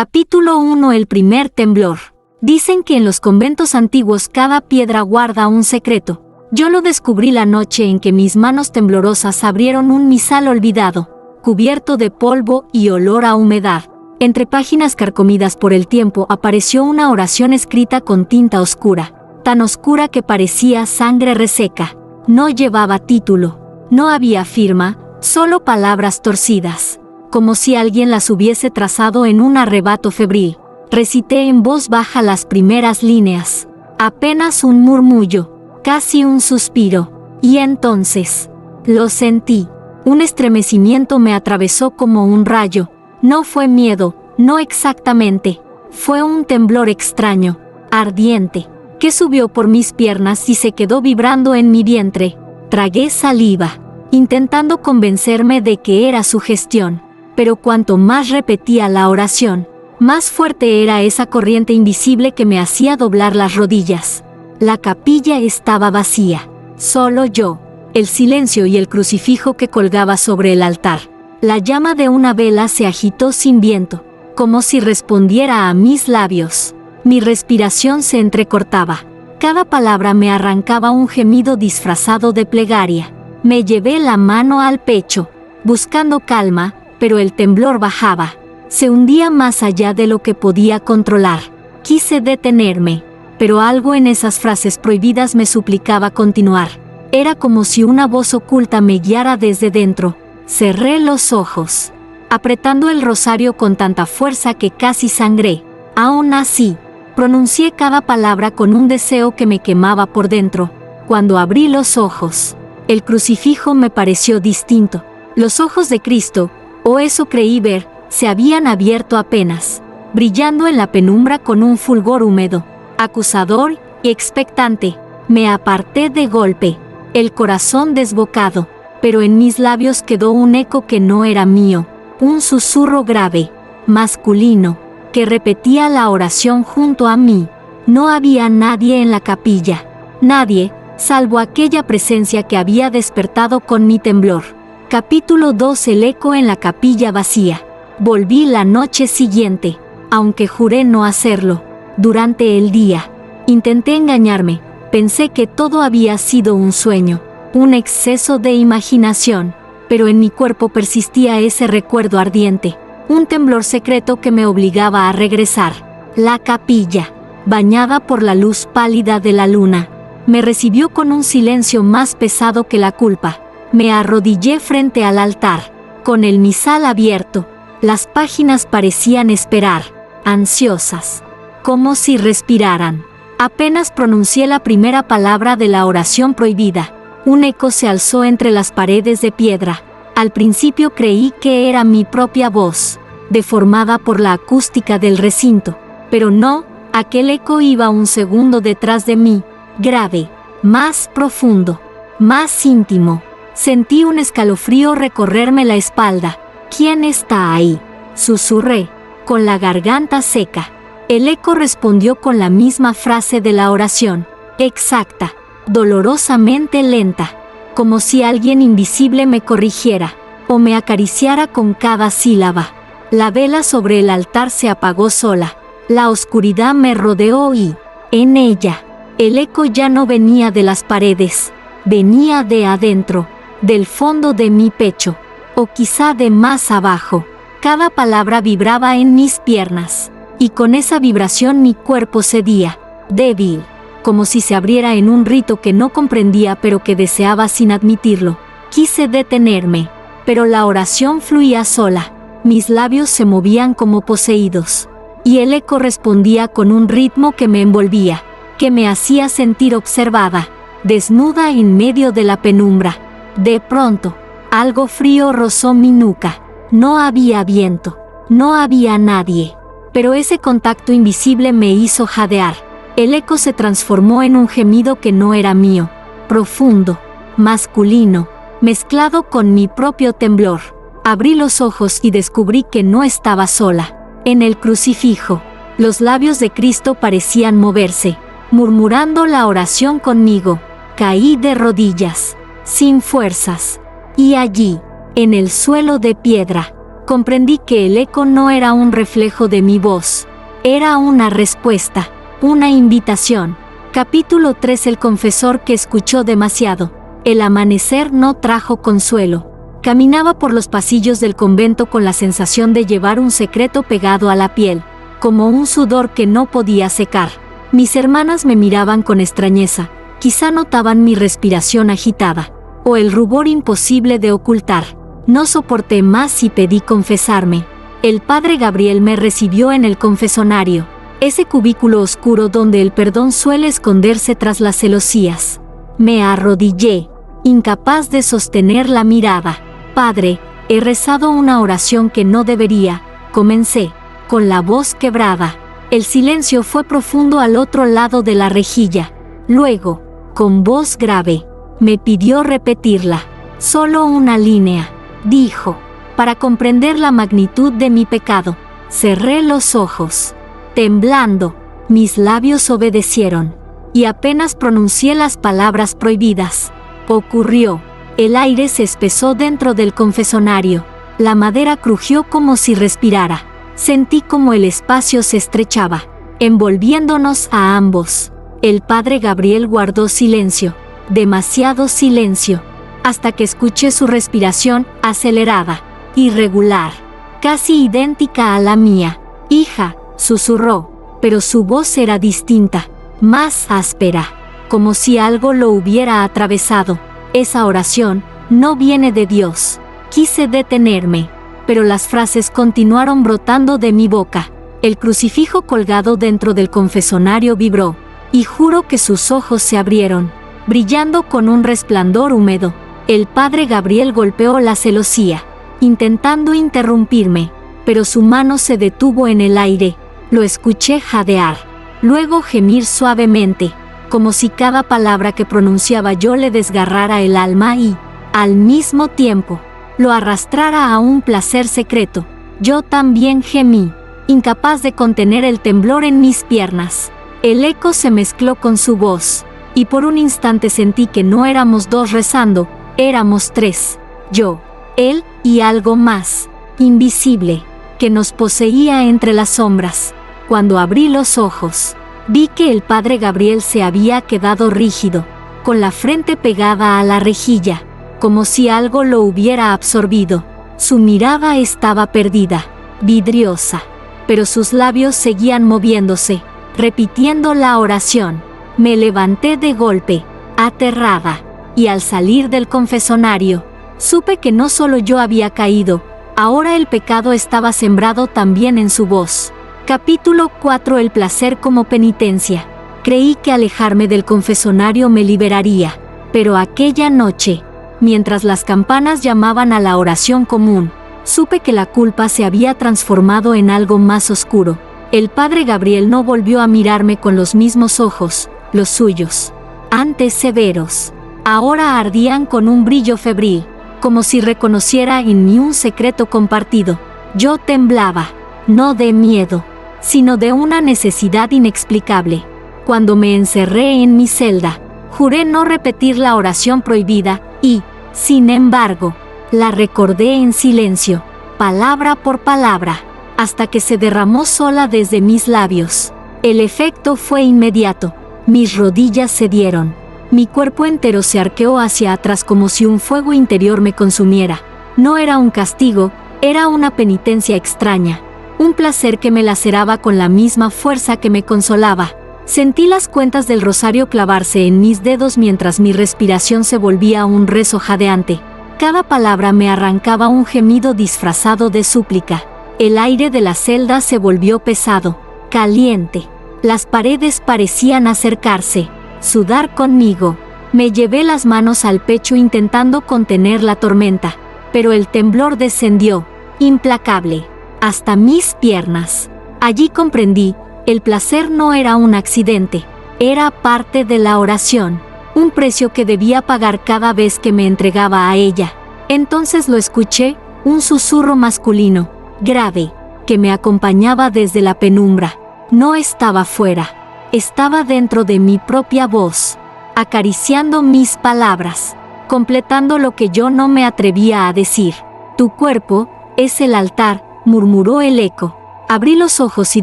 Capítulo 1. El primer temblor. Dicen que en los conventos antiguos cada piedra guarda un secreto. Yo lo descubrí la noche en que mis manos temblorosas abrieron un misal olvidado, cubierto de polvo y olor a humedad. Entre páginas carcomidas por el tiempo apareció una oración escrita con tinta oscura, tan oscura que parecía sangre reseca. No llevaba título, no había firma, solo palabras torcidas, como si alguien las hubiese trazado en un arrebato febril. Recité en voz baja las primeras líneas, apenas un murmullo, casi un suspiro, y entonces lo sentí. Un estremecimiento me atravesó como un rayo. No fue miedo, no exactamente, fue un temblor extraño, ardiente, que subió por mis piernas y se quedó vibrando en mi vientre. Tragué saliva, intentando convencerme de que era sugestión, pero cuanto más repetía la oración, más fuerte era esa corriente invisible que me hacía doblar las rodillas. La capilla estaba vacía, solo yo, el silencio y el crucifijo que colgaba sobre el altar. La llama de una vela se agitó sin viento, como si respondiera a mis labios. Mi respiración se entrecortaba. Cada palabra me arrancaba un gemido disfrazado de plegaria. Me llevé la mano al pecho, buscando calma, pero el temblor bajaba. Se hundía más allá de lo que podía controlar. Quise detenerme, pero algo en esas frases prohibidas me suplicaba continuar. Era como si una voz oculta me guiara desde dentro. Cerré los ojos, apretando el rosario con tanta fuerza que casi sangré. Aún así, pronuncié cada palabra con un deseo que me quemaba por dentro. Cuando abrí los ojos, el crucifijo me pareció distinto. Los ojos de Cristo, o eso creí ver, se habían abierto apenas, brillando en la penumbra con un fulgor húmedo, acusador y expectante. Me aparté de golpe, el corazón desbocado, pero en mis labios quedó un eco que no era mío, un susurro grave, masculino, que repetía la oración junto a mí. No había nadie en la capilla, nadie, salvo aquella presencia que había despertado con mi temblor. Capítulo 2. El eco en la capilla vacía. Volví la noche siguiente, aunque juré no hacerlo. Durante el día, intenté engañarme, pensé que todo había sido un sueño, un exceso de imaginación, pero en mi cuerpo persistía ese recuerdo ardiente, un temblor secreto que me obligaba a regresar. La capilla, bañada por la luz pálida de la luna, me recibió con un silencio más pesado que la culpa. Me arrodillé frente al altar, con el misal abierto. Las páginas parecían esperar, ansiosas, como si respiraran. Apenas pronuncié la primera palabra de la oración prohibida, un eco se alzó entre las paredes de piedra. Al principio creí que era mi propia voz, deformada por la acústica del recinto, pero no, aquel eco iba un segundo detrás de mí, grave, más profundo, más íntimo. Sentí un escalofrío recorrerme la espalda. ¿Quién está ahí?, susurré, con la garganta seca. El eco respondió con la misma frase de la oración, exacta, dolorosamente lenta, como si alguien invisible me corrigiera, o me acariciara con cada sílaba. La vela sobre el altar se apagó sola. La oscuridad me rodeó y, en ella, el eco ya no venía de las paredes, venía de adentro, del fondo de mi pecho, o quizá de más abajo. Cada palabra vibraba en mis piernas, y con esa vibración mi cuerpo cedía, débil, como si se abriera en un rito que no comprendía pero que deseaba sin admitirlo. Quise detenerme, pero la oración fluía sola, mis labios se movían como poseídos, y el eco respondía con un ritmo que me envolvía, que me hacía sentir observada, desnuda en medio de la penumbra. De pronto, algo frío rozó mi nuca. No había viento, no había nadie, pero ese contacto invisible me hizo jadear. El eco se transformó en un gemido que no era mío, profundo, masculino, mezclado con mi propio temblor. Abrí los ojos y descubrí que no estaba sola. En el crucifijo, los labios de Cristo parecían moverse, murmurando la oración conmigo. Caí de rodillas, sin fuerzas, y allí, en el suelo de piedra, Comprendí que el eco no era un reflejo de mi voz. Era una respuesta, una invitación. Capítulo 3. El confesor que escuchó demasiado. El amanecer no trajo consuelo. Caminaba por los pasillos del convento con la sensación de llevar un secreto pegado a la piel, como un sudor que no podía secar. Mis hermanas me miraban con extrañeza, quizá notaban mi respiración agitada, o el rubor imposible de ocultar. No soporté más y pedí confesarme. El padre Gabriel me recibió en el confesonario, ese cubículo oscuro donde el perdón suele esconderse tras las celosías. Me arrodillé, incapaz de sostener la mirada. Padre, he rezado una oración que no debería, comencé, con la voz quebrada. El silencio fue profundo al otro lado de la rejilla. Luego, con voz grave, me pidió repetirla. Solo una línea, dijo, para comprender la magnitud de mi pecado. Cerré los ojos. Temblando, mis labios obedecieron, y apenas pronuncié las palabras prohibidas. Ocurrió. El aire se espesó dentro del confesonario. La madera crujió como si respirara. Sentí como el espacio se estrechaba, envolviéndonos a ambos. El padre Gabriel guardó silencio, demasiado silencio, hasta que escuché su respiración acelerada, irregular, casi idéntica a la mía. Hija, susurró, pero su voz era distinta, más áspera, como si algo lo hubiera atravesado. Esa oración no viene de Dios. Quise detenerme, pero las frases continuaron brotando de mi boca. El crucifijo colgado dentro del confesonario vibró, y juro que sus ojos se abrieron, brillando con un resplandor húmedo. El padre Gabriel golpeó la celosía, intentando interrumpirme, pero su mano se detuvo en el aire. Lo escuché jadear, luego gemir suavemente, como si cada palabra que pronunciaba yo le desgarrara el alma y, al mismo tiempo, lo arrastrara a un placer secreto. Yo también gemí, incapaz de contener el temblor en mis piernas. El eco se mezcló con su voz, y por un instante sentí que no éramos dos rezando, éramos tres. Yo, él y algo más, invisible, que nos poseía entre las sombras. Cuando abrí los ojos, vi que el padre Gabriel se había quedado rígido, con la frente pegada a la rejilla, como si algo lo hubiera absorbido. Su mirada estaba perdida, vidriosa, pero sus labios seguían moviéndose, repitiendo la oración. Me levanté de golpe, aterrada, y al salir del confesonario, supe que no solo yo había caído, ahora el pecado estaba sembrado también en su voz. Capítulo 4. El placer como penitencia. Creí que alejarme del confesonario me liberaría, pero aquella noche, mientras las campanas llamaban a la oración común, supe que la culpa se había transformado en algo más oscuro. El padre Gabriel no volvió a mirarme con los mismos ojos, los suyos, antes severos, ahora ardían con un brillo febril, como si reconociera en mí un secreto compartido. Yo temblaba, no de miedo, sino de una necesidad inexplicable. Cuando me encerré en mi celda, juré no repetir la oración prohibida y, sin embargo, la recordé en silencio, palabra por palabra, hasta que se derramó sola desde mis labios. El efecto fue inmediato. Mis rodillas cedieron. Mi cuerpo entero se arqueó hacia atrás como si un fuego interior me consumiera. No era un castigo, era una penitencia extraña. Un placer que me laceraba con la misma fuerza que me consolaba. Sentí las cuentas del rosario clavarse en mis dedos mientras mi respiración se volvía un rezo jadeante. Cada palabra me arrancaba un gemido disfrazado de súplica. El aire de la celda se volvió pesado, caliente. Las paredes parecían acercarse, sudar conmigo. Me llevé las manos al pecho intentando contener la tormenta, pero el temblor descendió, implacable, hasta mis piernas. Allí comprendí, el placer no era un accidente, era parte de la oración, un precio que debía pagar cada vez que me entregaba a ella. Entonces lo escuché, un susurro masculino, grave, que me acompañaba desde la penumbra. No estaba fuera, estaba dentro de mi propia voz, acariciando mis palabras, completando lo que yo no me atrevía a decir. Tu cuerpo, Es el altar, murmuró el eco. Abrí los ojos y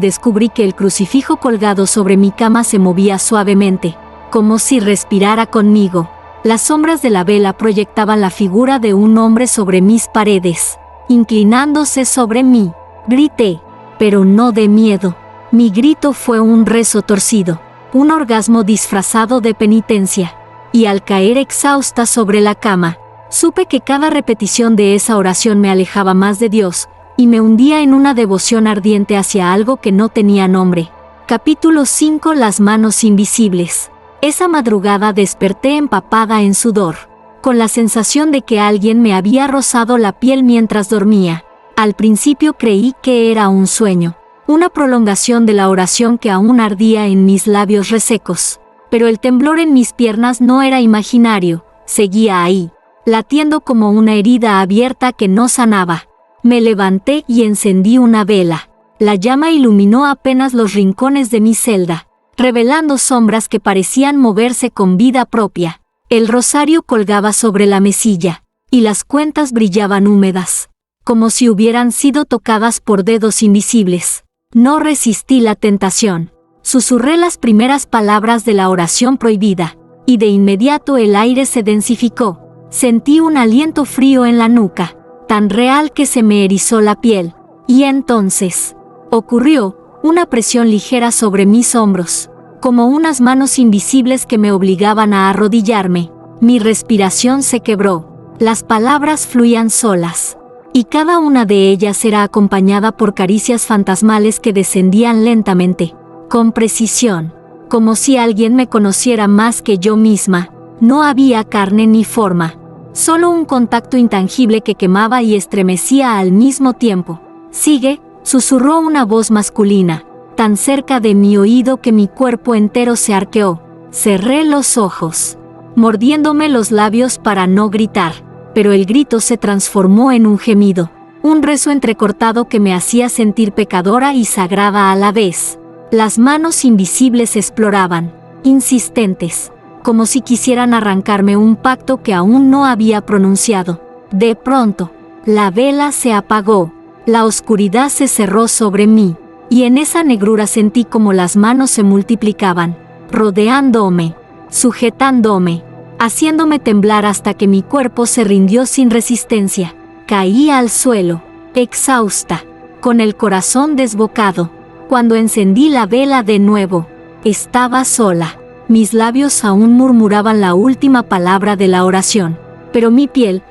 descubrí que el crucifijo colgado sobre mi cama se movía suavemente, como si respirara conmigo. Las sombras de la vela proyectaban la figura de un hombre sobre mis paredes, inclinándose sobre mí. Grité, pero no de miedo. Mi grito fue un rezo torcido, un orgasmo disfrazado de penitencia. Y al caer exhausta sobre la cama, supe que cada repetición de esa oración me alejaba más de Dios, y me hundía en una devoción ardiente hacia algo que no tenía nombre. Capítulo 5. Las manos invisibles. Esa madrugada desperté empapada en sudor, con la sensación de que alguien me había rozado la piel mientras dormía. Al principio creí que era un sueño, una prolongación de la oración que aún ardía en mis labios resecos. Pero el temblor en mis piernas no era imaginario, seguía ahí, latiendo como una herida abierta que no sanaba. Me levanté y encendí una vela. La llama iluminó apenas los rincones de mi celda, revelando sombras que parecían moverse con vida propia. El rosario colgaba sobre la mesilla, y las cuentas brillaban húmedas, como si hubieran sido tocadas por dedos invisibles. No resistí la tentación. Susurré las primeras palabras de la oración prohibida, y de inmediato el aire se densificó. Sentí un aliento frío en la nuca, tan real que se me erizó la piel. Y entonces, ocurrió una presión ligera sobre mis hombros, como unas manos invisibles que me obligaban a arrodillarme. Mi respiración se quebró. Las palabras fluían solas, y cada una de ellas era acompañada por caricias fantasmales que descendían lentamente, con precisión, como si alguien me conociera más que yo misma. No había carne ni forma, solo un contacto intangible que quemaba y estremecía al mismo tiempo. Sigue, susurró una voz masculina, tan cerca de mi oído que mi cuerpo entero se arqueó. Cerré los ojos, mordiéndome los labios para no gritar, pero el grito se transformó en un gemido, un rezo entrecortado que me hacía sentir pecadora y sagrada a la vez. Las manos invisibles exploraban, insistentes, como si quisieran arrancarme un pacto que aún no había pronunciado. De pronto, la vela se apagó, la oscuridad se cerró sobre mí, y en esa negrura sentí como las manos se multiplicaban, rodeándome, sujetándome, haciéndome temblar hasta que mi cuerpo se rindió sin resistencia. Caí al suelo, exhausta, con el corazón desbocado. Cuando encendí la vela de nuevo, estaba sola. Mis labios aún murmuraban la última palabra de la oración, pero mi piel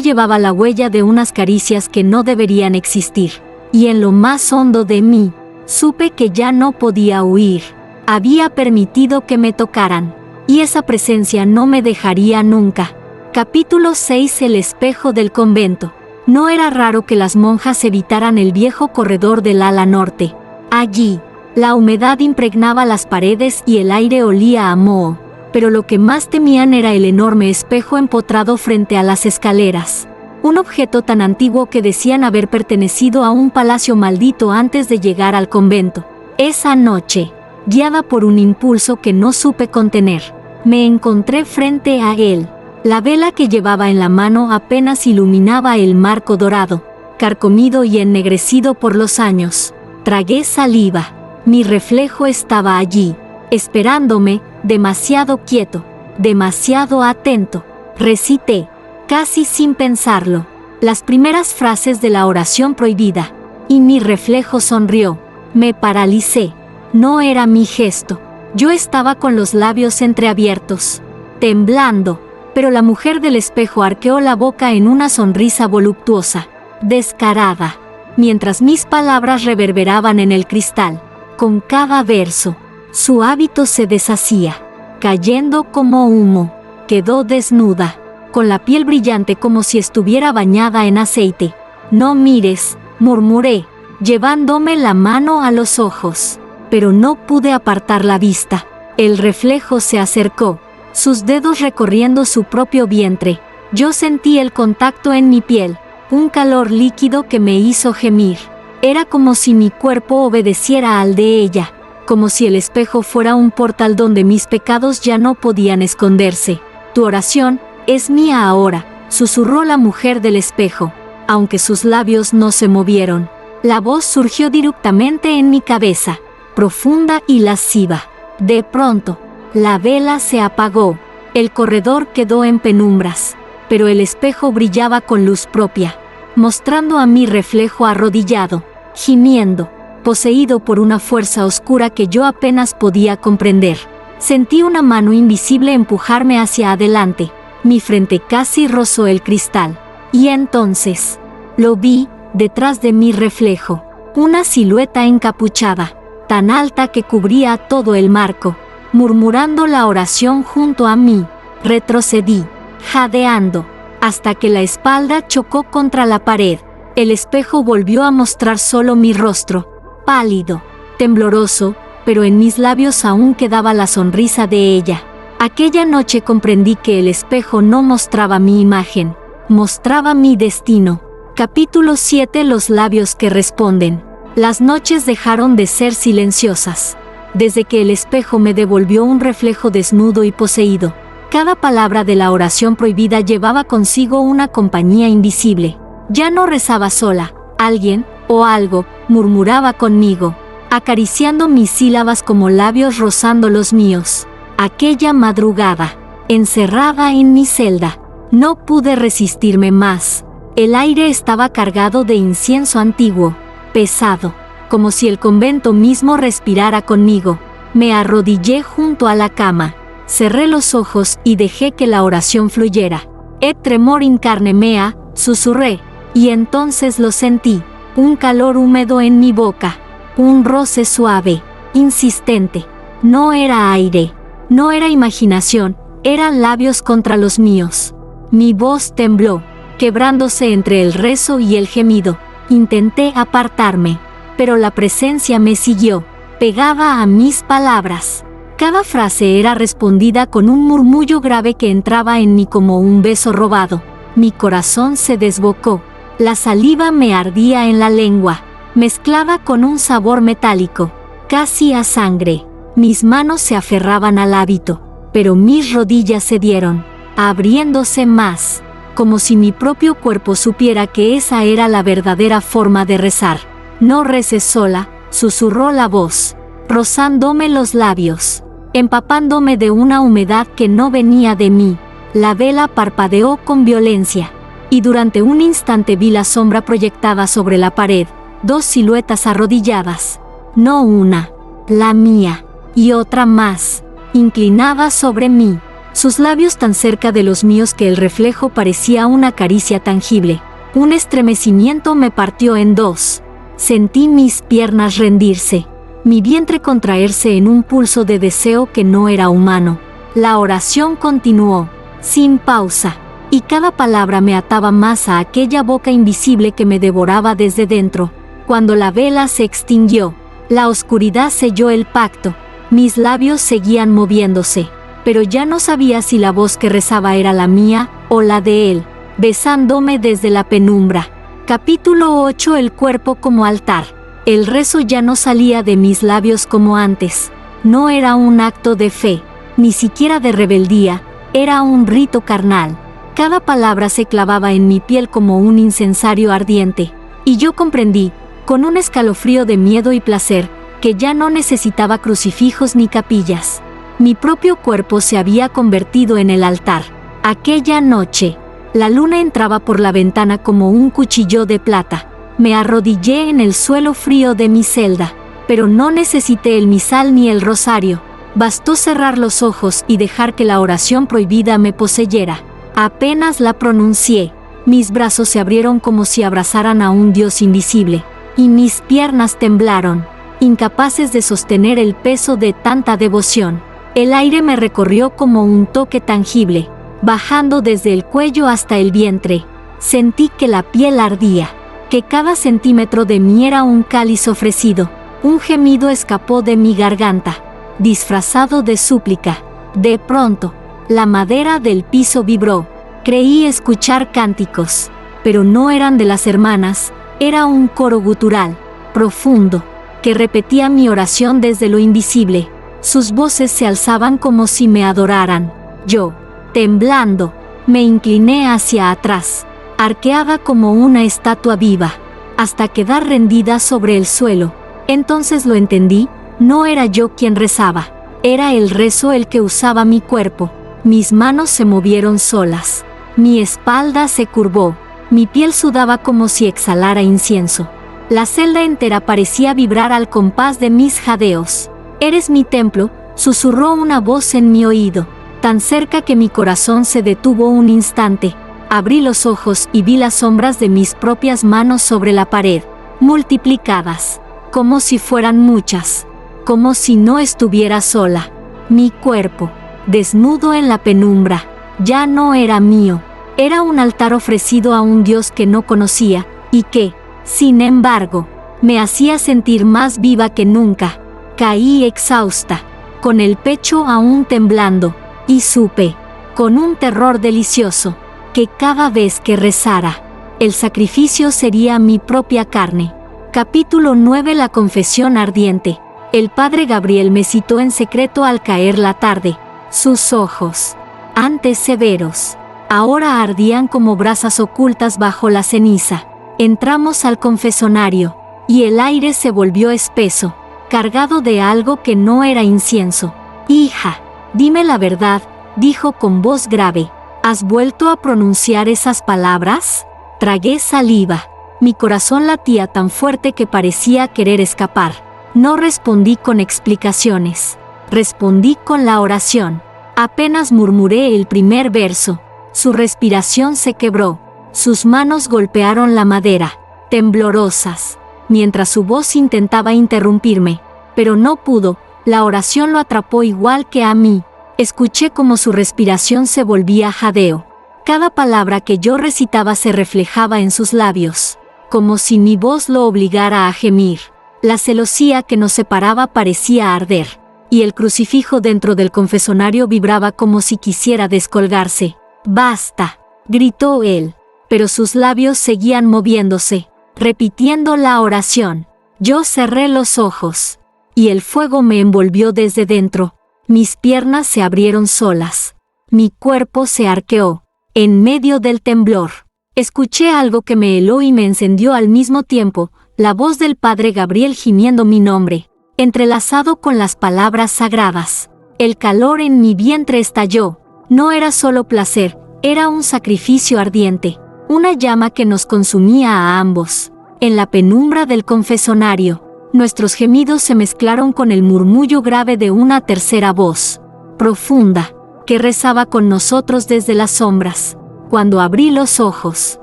llevaba la huella de unas caricias que no deberían existir. Y en lo más hondo de mí, supe que ya no podía huir. Había permitido que me tocaran, y esa presencia no me dejaría nunca. Capítulo 6. El espejo del convento. No era raro que las monjas evitaran el viejo corredor del ala norte. Allí, la humedad impregnaba las paredes y el aire olía a moho, pero lo que más temían era el enorme espejo empotrado frente a las escaleras. Un objeto tan antiguo que decían haber pertenecido a un palacio maldito antes de llegar al convento. Esa noche, guiada por un impulso que no supe contener, me encontré frente a él. La vela que llevaba en la mano apenas iluminaba el marco dorado, carcomido y ennegrecido por los años. Tragué saliva. Mi reflejo estaba allí, esperándome, demasiado quieto, demasiado atento. Recité, casi sin pensarlo, las primeras frases de la oración prohibida, y mi reflejo sonrió. Me paralicé. No era mi gesto. Yo estaba con los labios entreabiertos, temblando, pero la mujer del espejo arqueó la boca en una sonrisa voluptuosa, descarada, mientras mis palabras reverberaban en el cristal. Con cada verso, su hábito se deshacía, cayendo como humo. Quedó desnuda, con la piel brillante como si estuviera bañada en aceite. No mires, murmuré, llevándome la mano a los ojos, pero no pude apartar la vista. El reflejo se acercó, sus dedos recorriendo su propio vientre. Yo sentí el contacto en mi piel, un calor líquido que me hizo gemir. Era como si mi cuerpo obedeciera al de ella, como si el espejo fuera un portal donde mis pecados ya no podían esconderse. Tu oración es mía ahora, susurró la mujer del espejo. aunque sus labios no se movieron. La voz surgió directamente en mi cabeza, profunda y lasciva. De pronto, la vela se apagó. El corredor quedó en penumbras, pero el espejo brillaba con luz propia, mostrando a mi reflejo arrodillado, gimiendo, poseído por una fuerza oscura que yo apenas podía comprender. Sentí una mano invisible empujarme hacia adelante. Mi frente casi rozó el cristal. Y entonces, lo vi, detrás de mi reflejo, una silueta encapuchada, tan alta que cubría todo el marco, murmurando la oración junto a mí. Retrocedí, jadeando, hasta que la espalda chocó contra la pared. El espejo volvió a mostrar solo mi rostro, pálido, tembloroso, pero en mis labios aún quedaba la sonrisa de ella. Aquella noche comprendí que el espejo no mostraba mi imagen, mostraba mi destino. Capítulo 7. Los labios que responden. Las noches dejaron de ser silenciosas, desde que el espejo me devolvió un reflejo desnudo y poseído. Cada palabra de la oración prohibida llevaba consigo una compañía invisible. Ya no rezaba sola, alguien, o algo, murmuraba conmigo, acariciando mis sílabas como labios rozando los míos. Aquella madrugada, encerrada en mi celda, no pude resistirme más. El aire estaba cargado de incienso antiguo, pesado, como si el convento mismo respirara conmigo. Me arrodillé junto a la cama, cerré los ojos y dejé que la oración fluyera. Et tremor in carne mea, susurré, y entonces lo sentí, un calor húmedo en mi boca, un roce suave, insistente. No era aire, no era imaginación, eran labios contra los míos. Mi voz tembló, quebrándose entre el rezo y el gemido. Intenté apartarme, pero la presencia me siguió, pegaba a mis palabras. Cada frase era respondida con un murmullo grave que entraba en mí como un beso robado. Mi corazón se desbocó, la saliva me ardía en la lengua, mezclada con un sabor metálico, casi a sangre. Mis manos se aferraban al hábito, pero mis rodillas cedieron, abriéndose más, como si mi propio cuerpo supiera que esa era la verdadera forma de rezar. No reces sola, susurró la voz, rozándome los labios, empapándome de una humedad que no venía de mí. La vela parpadeó con violencia, y durante un instante vi la sombra proyectada sobre la pared, dos siluetas arrodilladas, no una, la mía, y otra más, inclinada sobre mí, sus labios tan cerca de los míos que el reflejo parecía una caricia tangible. Un estremecimiento me partió en dos. Sentí mis piernas rendirse, mi vientre contraerse en un pulso de deseo que no era humano. La oración continuó, sin pausa, y cada palabra me ataba más a aquella boca invisible que me devoraba desde dentro. Cuando la vela se extinguió, la oscuridad selló el pacto. Mis labios seguían moviéndose, pero ya no sabía si la voz que rezaba era la mía o la de él, besándome desde la penumbra. Capítulo 8. El cuerpo como altar. El rezo ya no salía de mis labios como antes. No era un acto de fe, ni siquiera de rebeldía, era un rito carnal. Cada palabra se clavaba en mi piel como un incensario ardiente, y yo comprendí, con un escalofrío de miedo y placer, que ya no necesitaba crucifijos ni capillas. Mi propio cuerpo se había convertido en el altar. Aquella noche, la luna entraba por la ventana como un cuchillo de plata. Me arrodillé en el suelo frío de mi celda, pero no necesité el misal ni el rosario. Bastó cerrar los ojos y dejar que la oración prohibida me poseyera. Apenas la pronuncié, mis brazos se abrieron como si abrazaran a un Dios invisible, y mis piernas temblaron, incapaces de sostener el peso de tanta devoción. El aire me recorrió como un toque tangible, bajando desde el cuello hasta el vientre. Sentí que la piel ardía, que cada centímetro de mí era un cáliz ofrecido. Un gemido escapó de mi garganta, disfrazado de súplica. De pronto, la madera del piso vibró. Creí escuchar cánticos, pero no eran de las hermanas, era un coro gutural, profundo, que repetía mi oración desde lo invisible. Sus voces se alzaban como si me adoraran. Yo, temblando, me incliné hacia atrás, arqueada como una estatua viva, hasta quedar rendida sobre el suelo. Entonces lo entendí, no era yo quien rezaba, era el rezo el que usaba mi cuerpo. Mis manos se movieron solas, mi espalda se curvó, mi piel sudaba como si exhalara incienso. La celda entera parecía vibrar al compás de mis jadeos. «Eres mi templo», susurró una voz en mi oído, tan cerca que mi corazón se detuvo un instante. Abrí los ojos y vi las sombras de mis propias manos sobre la pared, multiplicadas, como si fueran muchas, como si no estuviera sola. Mi cuerpo, desnudo en la penumbra, ya no era mío. Era un altar ofrecido a un Dios que no conocía, y que, sin embargo, me hacía sentir más viva que nunca. Caí exhausta, con el pecho aún temblando, y supe, con un terror delicioso, que cada vez que rezara, el sacrificio sería mi propia carne. Capítulo 9. La confesión ardiente. El padre Gabriel me citó en secreto al caer la tarde. Sus ojos, antes severos, ahora ardían como brasas ocultas bajo la ceniza. Entramos al confesonario, y el aire se volvió espeso, cargado de algo que no era incienso. «Hija, dime la verdad», dijo con voz grave. «¿Has vuelto a pronunciar esas palabras?» Tragué saliva. Mi corazón latía tan fuerte que parecía querer escapar. No respondí con explicaciones. Respondí con la oración. Apenas murmuré el primer verso. Su respiración se quebró. Sus manos golpearon la madera, temblorosas, mientras su voz intentaba interrumpirme, pero no pudo. La oración lo atrapó igual que a mí. Escuché cómo su respiración se volvía jadeo. Cada palabra que yo recitaba se reflejaba en sus labios, como si mi voz lo obligara a gemir. La celosía que nos separaba parecía arder, y el crucifijo dentro del confesonario vibraba como si quisiera descolgarse. «Basta», gritó él, pero sus labios seguían moviéndose, repitiendo la oración. Yo cerré los ojos, y el fuego me envolvió desde dentro. Mis piernas se abrieron solas. Mi cuerpo se arqueó. En medio del temblor, escuché algo que me heló y me encendió al mismo tiempo, la voz del padre Gabriel gimiendo mi nombre, entrelazado con las palabras sagradas. El calor en mi vientre estalló. No era solo placer, era un sacrificio ardiente, una llama que nos consumía a ambos. En la penumbra del confesonario, nuestros gemidos se mezclaron con el murmullo grave de una tercera voz, profunda, que rezaba con nosotros desde las sombras. Cuando abrí los ojos,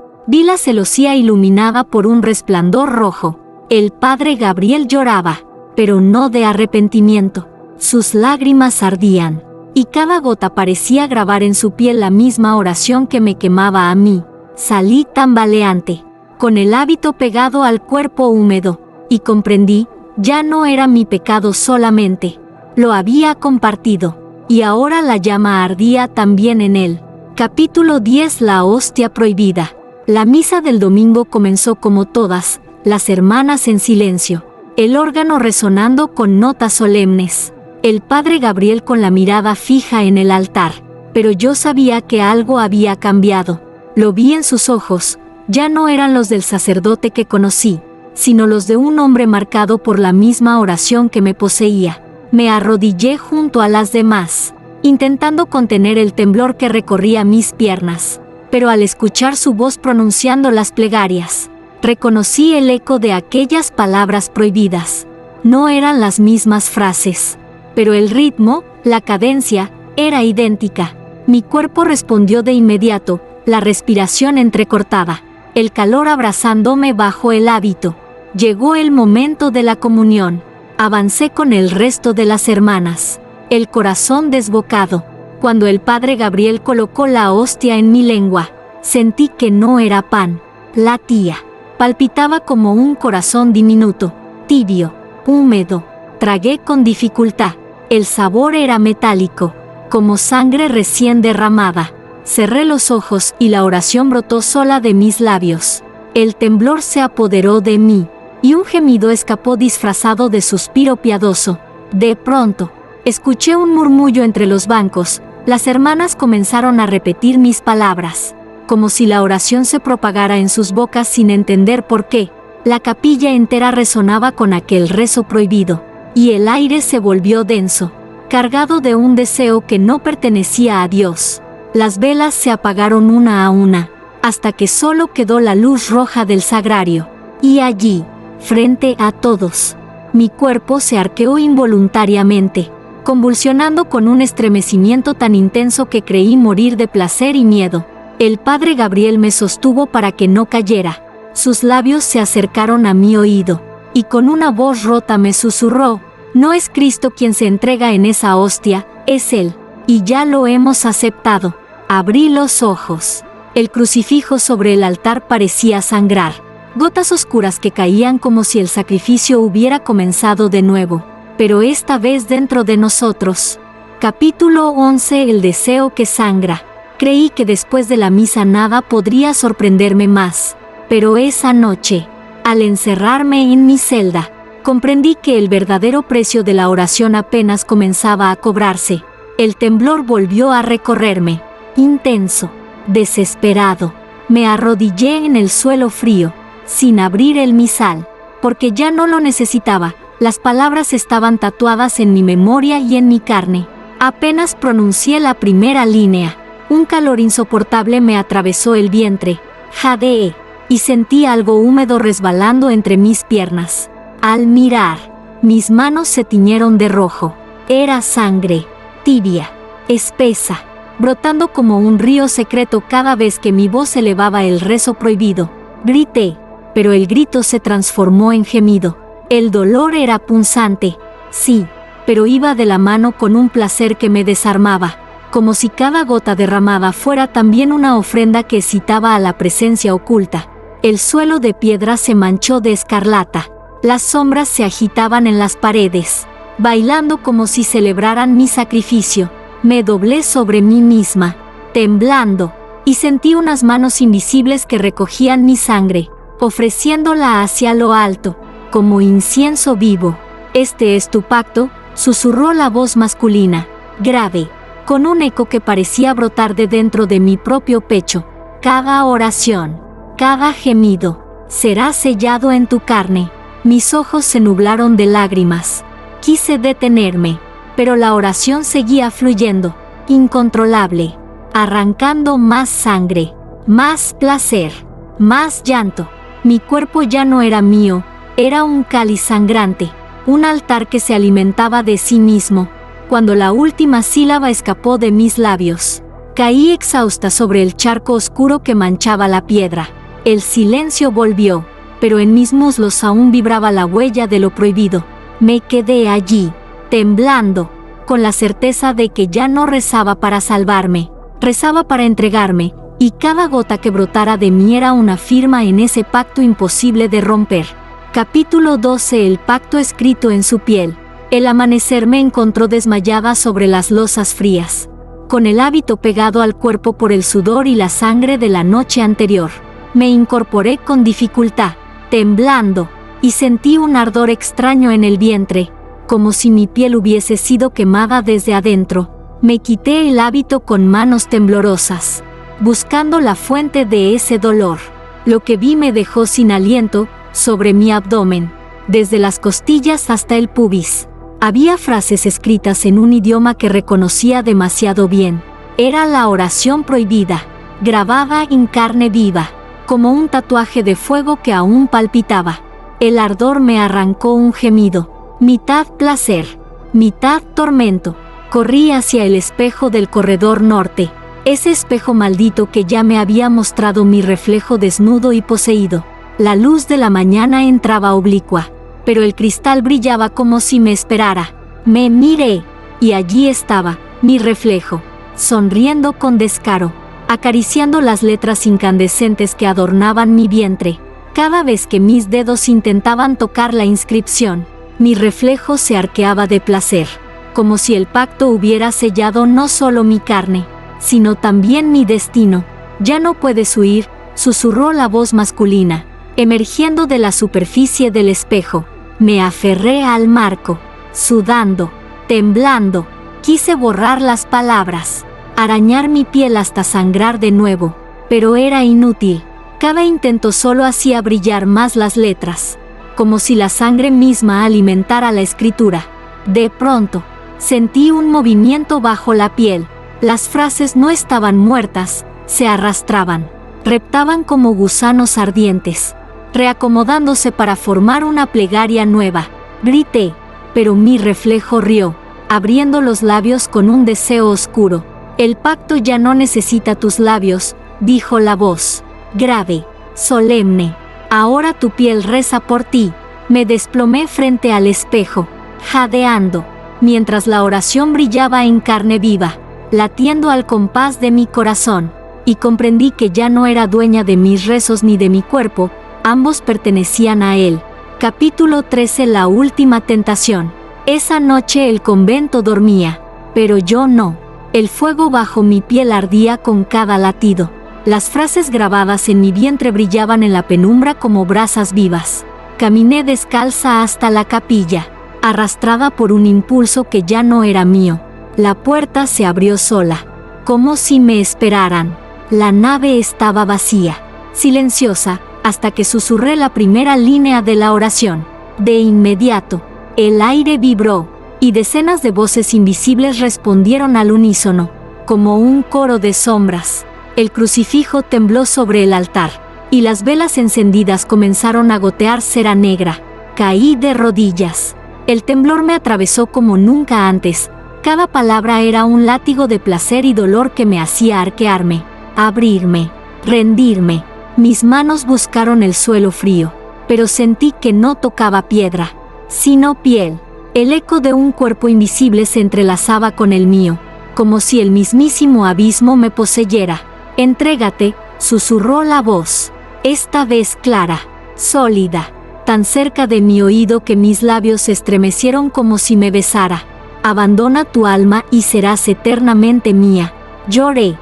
vi la celosía iluminada por un resplandor rojo. El padre Gabriel lloraba, pero no de arrepentimiento. Sus lágrimas ardían, y cada gota parecía grabar en su piel la misma oración que me quemaba a mí. Salí tambaleante, con el hábito pegado al cuerpo húmedo, y comprendí, ya no era mi pecado solamente, lo había compartido, y ahora la llama ardía también en él. Capítulo 10. La hostia prohibida. La misa del domingo comenzó como todas, las hermanas en silencio, el órgano resonando con notas solemnes, el padre Gabriel con la mirada fija en el altar, pero yo sabía que algo había cambiado. Lo vi en sus ojos, ya no eran los del sacerdote que conocí, sino los de un hombre marcado por la misma oración que me poseía. Me arrodillé junto a las demás, intentando contener el temblor que recorría mis piernas, pero al escuchar su voz pronunciando las plegarias, reconocí el eco de aquellas palabras prohibidas. No eran las mismas frases, pero el ritmo, la cadencia, era idéntica. Mi cuerpo respondió de inmediato, la respiración entrecortada, el calor abrazándome bajo el hábito. Llegó el momento de la comunión. Avancé con el resto de las hermanas, el corazón desbocado. Cuando el padre Gabriel colocó la hostia en mi lengua, sentí que no era pan, latía. Palpitaba como un corazón diminuto, tibio, húmedo. Tragué con dificultad. El sabor era metálico, como sangre recién derramada. Cerré los ojos y la oración brotó sola de mis labios. El temblor se apoderó de mí, y un gemido escapó disfrazado de suspiro piadoso. De pronto, escuché un murmullo entre los bancos. Las hermanas comenzaron a repetir mis palabras. como si la oración se propagara en sus bocas sin entender por qué. La capilla entera resonaba con aquel rezo prohibido, y el aire se volvió denso, cargado de un deseo que no pertenecía a Dios. Las velas se apagaron una a una, hasta que solo quedó la luz roja del sagrario. Y allí, frente a todos, mi cuerpo se arqueó involuntariamente, convulsionando con un estremecimiento tan intenso que creí morir de placer y miedo. El padre Gabriel me sostuvo para que no cayera. Sus labios se acercaron a mi oído, y con una voz rota me susurró: no es Cristo quien se entrega en esa hostia, es Él, y ya lo hemos aceptado. Abrí los ojos. El crucifijo sobre el altar parecía sangrar, gotas oscuras que caían como si el sacrificio hubiera comenzado de nuevo, pero esta vez dentro de nosotros. Capítulo 11. El deseo que sangra. Creí que después de la misa nada podría sorprenderme más, pero esa noche, al encerrarme en mi celda, comprendí que el verdadero precio de la oración apenas comenzaba a cobrarse. El temblor volvió a recorrerme, intenso, desesperado. Me arrodillé en el suelo frío, sin abrir el misal, porque ya no lo necesitaba. Las palabras estaban tatuadas en mi memoria y en mi carne. Apenas pronuncié la primera línea, un calor insoportable me atravesó el vientre. Jadeé, y sentí algo húmedo resbalando entre mis piernas. Al mirar, mis manos se tiñeron de rojo. Era sangre, tibia, espesa, brotando como un río secreto cada vez que mi voz elevaba el rezo prohibido. Grité, pero el grito se transformó en gemido. El dolor era punzante, sí, pero iba de la mano con un placer que me desarmaba, como si cada gota derramada fuera también una ofrenda que excitaba a la presencia oculta. El suelo de piedra se manchó de escarlata. Las sombras se agitaban en las paredes, bailando como si celebraran mi sacrificio. Me doblé sobre mí misma, temblando, y sentí unas manos invisibles que recogían mi sangre, ofreciéndola hacia lo alto, como incienso vivo. «Este es tu pacto», susurró la voz masculina, grave, con un eco que parecía brotar de dentro de mi propio pecho. «Cada oración, cada gemido, será sellado en tu carne». Mis ojos se nublaron de lágrimas. Quise detenerme, pero la oración seguía fluyendo, incontrolable, arrancando más sangre, más placer, más llanto. Mi cuerpo ya no era mío, era un cáliz sangrante, un altar que se alimentaba de sí mismo. Cuando la última sílaba escapó de mis labios, caí exhausta sobre el charco oscuro que manchaba la piedra. El silencio volvió, pero en mis muslos aún vibraba la huella de lo prohibido. Me quedé allí, temblando, con la certeza de que ya no rezaba para salvarme, rezaba para entregarme, y cada gota que brotara de mí era una firma en ese pacto imposible de romper. Capítulo 12. El pacto escrito en su piel. El amanecer me encontró desmayada sobre las losas frías, con el hábito pegado al cuerpo por el sudor y la sangre de la noche anterior. Me incorporé con dificultad, temblando, y sentí un ardor extraño en el vientre, como si mi piel hubiese sido quemada desde adentro. Me quité el hábito con manos temblorosas, buscando la fuente de ese dolor. Lo que vi me dejó sin aliento sobre mi abdomen, desde las costillas hasta el pubis. Había frases escritas en un idioma que reconocía demasiado bien. Era la oración prohibida, grabada en carne viva, como un tatuaje de fuego que aún palpitaba. El ardor me arrancó un gemido, mitad placer, mitad tormento. Corrí hacia el espejo del corredor norte, ese espejo maldito que ya me había mostrado mi reflejo desnudo y poseído. La luz de la mañana entraba oblicua, pero el cristal brillaba como si me esperara. Me miré, y allí estaba, mi reflejo, sonriendo con descaro, acariciando las letras incandescentes que adornaban mi vientre. Cada vez que mis dedos intentaban tocar la inscripción, mi reflejo se arqueaba de placer, como si el pacto hubiera sellado no solo mi carne, sino también mi destino. «Ya no puedes huir», susurró la voz masculina, emergiendo de la superficie del espejo. Me aferré al marco, sudando, temblando. Quise borrar las palabras, arañar mi piel hasta sangrar de nuevo, Pero era inútil. Cada intento solo hacía brillar más las letras, como si la sangre misma alimentara la escritura. De pronto, sentí un movimiento bajo la piel. Las frases no estaban muertas, se arrastraban, reptaban como gusanos ardientes, reacomodándose para formar una plegaria nueva. Grité, pero mi reflejo rió, abriendo los labios con un deseo oscuro. El pacto ya no necesita tus labios, dijo la voz, grave, solemne. Ahora tu piel reza por ti. Me desplomé frente al espejo, jadeando, mientras la oración brillaba en carne viva, latiendo al compás de mi corazón, y comprendí que ya no era dueña de mis rezos ni de mi cuerpo, ambos pertenecían a él. Capítulo 13. La última tentación. Esa noche el convento dormía, pero yo no. El fuego bajo mi piel ardía con cada latido. Las frases grabadas en mi vientre brillaban en la penumbra como brasas vivas. Caminé descalza hasta la capilla, arrastrada por un impulso que ya no era mío. La puerta se abrió sola, como si me esperaran. La nave estaba vacía, silenciosa, hasta que susurré la primera línea de la oración. De inmediato, el aire vibró, y decenas de voces invisibles respondieron al unísono, como un coro de sombras. El crucifijo tembló sobre el altar, y las velas encendidas comenzaron a gotear cera negra. Caí de rodillas. El temblor me atravesó como nunca antes. Cada palabra era un látigo de placer y dolor que me hacía arquearme, abrirme, rendirme. Mis manos buscaron el suelo frío, pero sentí que no tocaba piedra, sino piel. El eco de un cuerpo invisible se entrelazaba con el mío, como si el mismísimo abismo me poseyera. Entrégate, susurró la voz, esta vez clara, sólida, tan cerca de mi oído que mis labios se estremecieron como si me besara. Abandona tu alma y serás eternamente mía. Lloré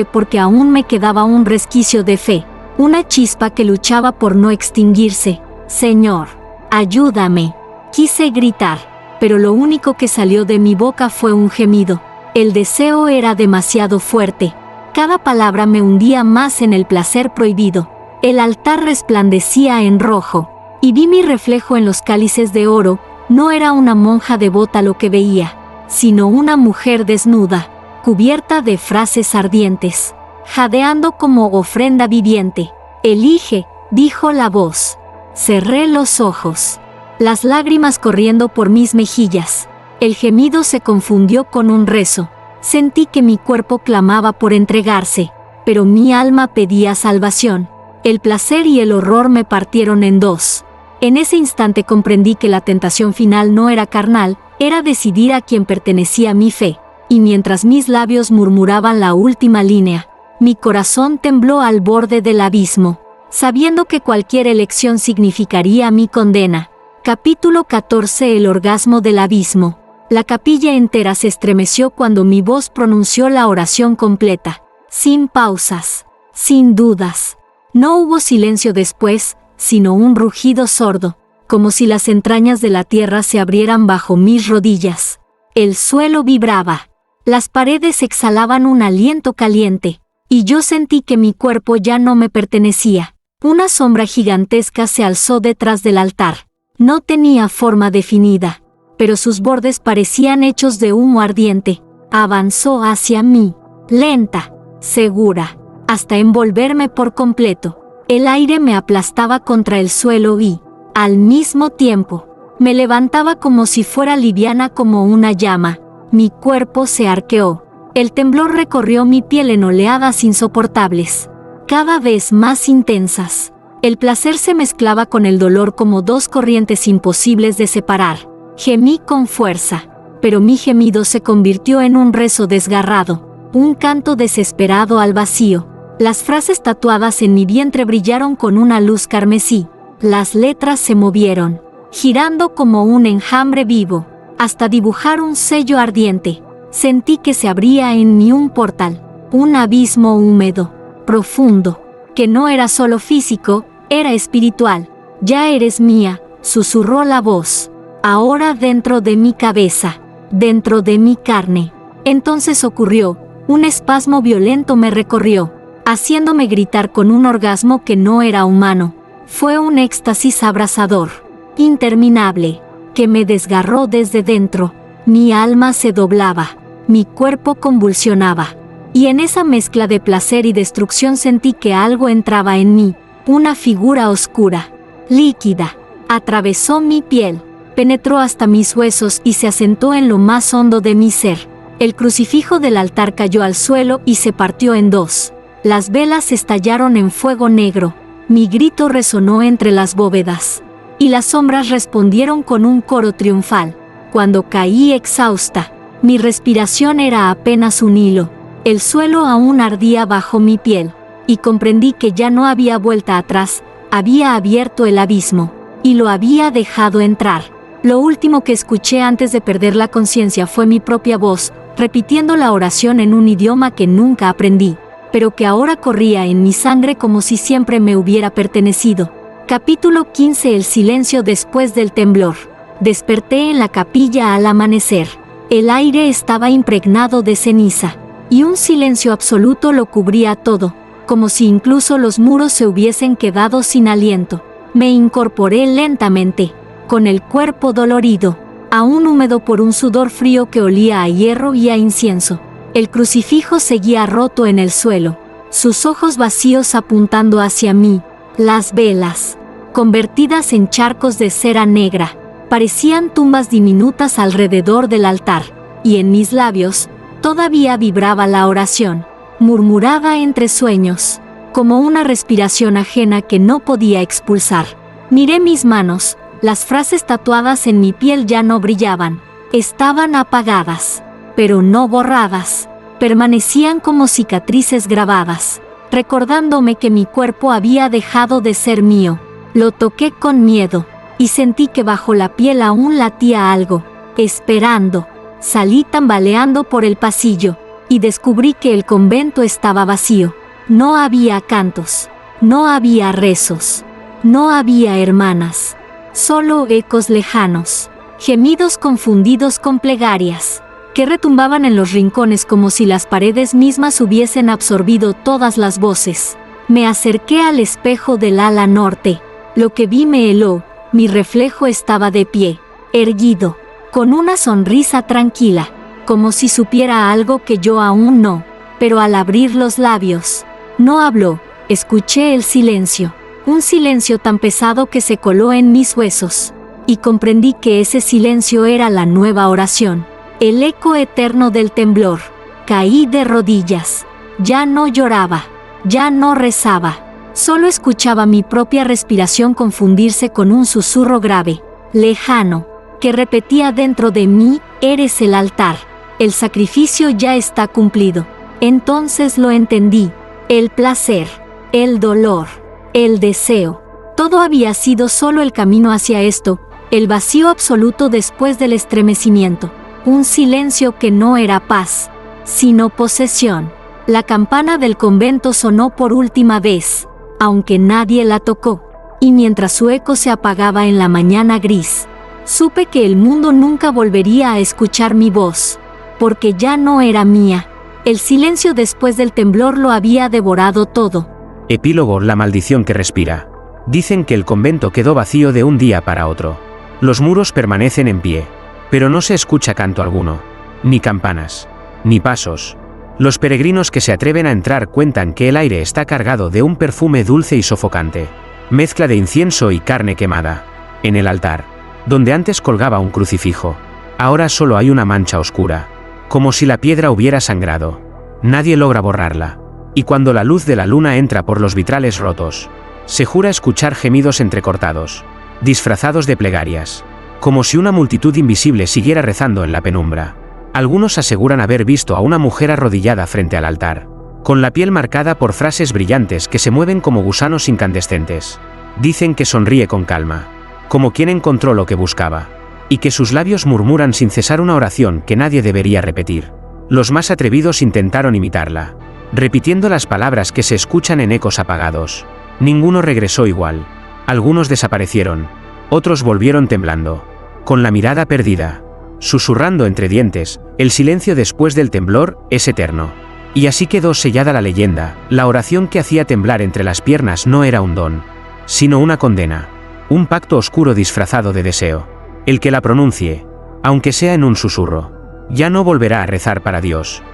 porque aún me quedaba un resquicio de fe, una chispa que luchaba por no extinguirse. Señor, ayúdame. Quise gritar, pero lo único que salió de mi boca fue un gemido. El deseo era demasiado fuerte. Cada palabra me hundía más en el placer prohibido. El altar resplandecía en rojo, y vi mi reflejo en los cálices de oro. No era una monja devota lo que veía, sino una mujer desnuda, cubierta de frases ardientes, jadeando como ofrenda viviente. Elige, dijo la voz. Cerré los ojos, las lágrimas corriendo por mis mejillas. El gemido se confundió con un rezo. Sentí que mi cuerpo clamaba por entregarse, pero mi alma pedía salvación. El placer y el horror me partieron en dos. En ese instante comprendí que la tentación final no era carnal, era decidir a quién pertenecía mi fe. Y mientras mis labios murmuraban la última línea, mi corazón tembló al borde del abismo, sabiendo que cualquier elección significaría mi condena. Capítulo 14. El orgasmo del abismo. La capilla entera se estremeció cuando mi voz pronunció la oración completa, sin pausas, sin dudas. No hubo silencio después, sino un rugido sordo, como si las entrañas de la tierra se abrieran bajo mis rodillas. El suelo vibraba, las paredes exhalaban un aliento caliente, y yo sentí que mi cuerpo ya no me pertenecía. Una sombra gigantesca se alzó detrás del altar. No tenía forma definida, pero sus bordes parecían hechos de humo ardiente. Avanzó hacia mí, lenta, segura, hasta envolverme por completo. El aire me aplastaba contra el suelo y, al mismo tiempo, me levantaba como si fuera liviana como una llama. Mi cuerpo se arqueó. El temblor recorrió mi piel en oleadas insoportables, cada vez más intensas. El placer se mezclaba con el dolor como dos corrientes imposibles de separar. Gemí con fuerza, pero mi gemido se convirtió en un rezo desgarrado, un canto desesperado al vacío. Las frases tatuadas en mi vientre brillaron con una luz carmesí. Las letras se movieron, girando como un enjambre vivo, hasta dibujar un sello ardiente. Sentí que se abría en mí un portal, un abismo húmedo, profundo, que no era solo físico, era espiritual. Ya eres mía, susurró la voz. Ahora dentro de mi cabeza, dentro de mi carne. Entonces ocurrió, un espasmo violento me recorrió. haciéndome gritar con un orgasmo que no era humano. Fue un éxtasis abrasador, interminable, que me desgarró desde dentro. Mi alma se doblaba, mi cuerpo convulsionaba. Y en esa mezcla de placer y destrucción sentí que algo entraba en mí, una figura oscura, líquida. Atravesó mi piel, penetró hasta mis huesos y se asentó en lo más hondo de mi ser. El crucifijo del altar cayó al suelo y se partió en dos. Las velas estallaron en fuego negro. Mi grito resonó entre las bóvedas. Y las sombras respondieron con un coro triunfal. Cuando caí exhausta, mi respiración era apenas un hilo. El suelo aún ardía bajo mi piel. Y comprendí que ya no había vuelta atrás. Había abierto el abismo. Y lo había dejado entrar. Lo último que escuché antes de perder la conciencia fue mi propia voz, repitiendo la oración en un idioma que nunca aprendí, pero que ahora corría en mi sangre como si siempre me hubiera pertenecido. Capítulo 15. El silencio después del temblor. Desperté en la capilla al amanecer. El aire estaba impregnado de ceniza, y un silencio absoluto lo cubría todo, como si incluso los muros se hubiesen quedado sin aliento. Me incorporé lentamente, con el cuerpo dolorido, aún húmedo por un sudor frío que olía a hierro y a incienso. El crucifijo seguía roto en el suelo, sus ojos vacíos apuntando hacia mí. Las velas, convertidas en charcos de cera negra, parecían tumbas diminutas alrededor del altar, y en mis labios todavía vibraba la oración, murmurada entre sueños, como una respiración ajena que no podía expulsar. Miré mis manos, las frases tatuadas en mi piel ya no brillaban, estaban apagadas, pero no borradas, permanecían como cicatrices grabadas, recordándome que mi cuerpo había dejado de ser mío. Lo toqué con miedo, y sentí que bajo la piel aún latía algo, esperando. Salí tambaleando por el pasillo, y descubrí que el convento estaba vacío. No había cantos, no había rezos, no había hermanas, solo ecos lejanos, gemidos confundidos con plegarias, que retumbaban en los rincones como si las paredes mismas hubiesen absorbido todas las voces. Me acerqué al espejo del ala norte. Lo que vi me heló, mi reflejo estaba de pie, erguido, con una sonrisa tranquila, como si supiera algo que yo aún no, pero al abrir los labios, no habló. Escuché el silencio, un silencio tan pesado que se coló en mis huesos, y comprendí que ese silencio era la nueva oración, el eco eterno del temblor. Caí de rodillas, ya no lloraba, ya no rezaba, solo escuchaba mi propia respiración confundirse con un susurro grave, lejano, que repetía dentro de mí: eres el altar, el sacrificio ya está cumplido. Entonces lo entendí. El placer, el dolor, el deseo, todo había sido solo el camino hacia esto, el vacío absoluto después del estremecimiento, un silencio que no era paz, sino posesión. La campana del convento sonó por última vez, aunque nadie la tocó, y mientras su eco se apagaba en la mañana gris, supe que el mundo nunca volvería a escuchar mi voz, porque ya no era mía. El silencio después del temblor lo había devorado todo. Epílogo: la maldición que respira. Dicen que el convento quedó vacío de un día para otro. Los muros permanecen en pie, pero no se escucha canto alguno, ni campanas, ni pasos. Los peregrinos que se atreven a entrar cuentan que el aire está cargado de un perfume dulce y sofocante, mezcla de incienso y carne quemada. En el altar, donde antes colgaba un crucifijo, ahora solo hay una mancha oscura, como si la piedra hubiera sangrado. Nadie logra borrarla, y cuando la luz de la luna entra por los vitrales rotos, se jura escuchar gemidos entrecortados, disfrazados de plegarias, como si una multitud invisible siguiera rezando en la penumbra. Algunos aseguran haber visto a una mujer arrodillada frente al altar, con la piel marcada por frases brillantes que se mueven como gusanos incandescentes. Dicen que sonríe con calma, como quien encontró lo que buscaba, y que sus labios murmuran sin cesar una oración que nadie debería repetir. Los más atrevidos intentaron imitarla, repitiendo las palabras que se escuchan en ecos apagados. Ninguno regresó igual. Algunos desaparecieron, otros volvieron temblando, con la mirada perdida, susurrando entre dientes: el silencio después del temblor es eterno. Y así quedó sellada la leyenda, la oración que hacía temblar entre las piernas no era un don, sino una condena, un pacto oscuro disfrazado de deseo. El que la pronuncie, aunque sea en un susurro, ya no volverá a rezar para Dios.